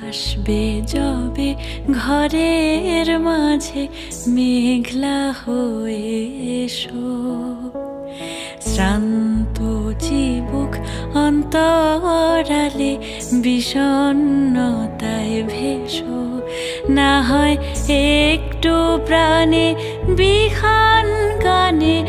আসবে যবে ঘরের মাঝে মেঘলা হয়ে এসো, শ্রান্ত চিবুক অন্তরালে বিষণ্ণতায় ভেসো। না হয় একটু প্রাণে বিহান গানে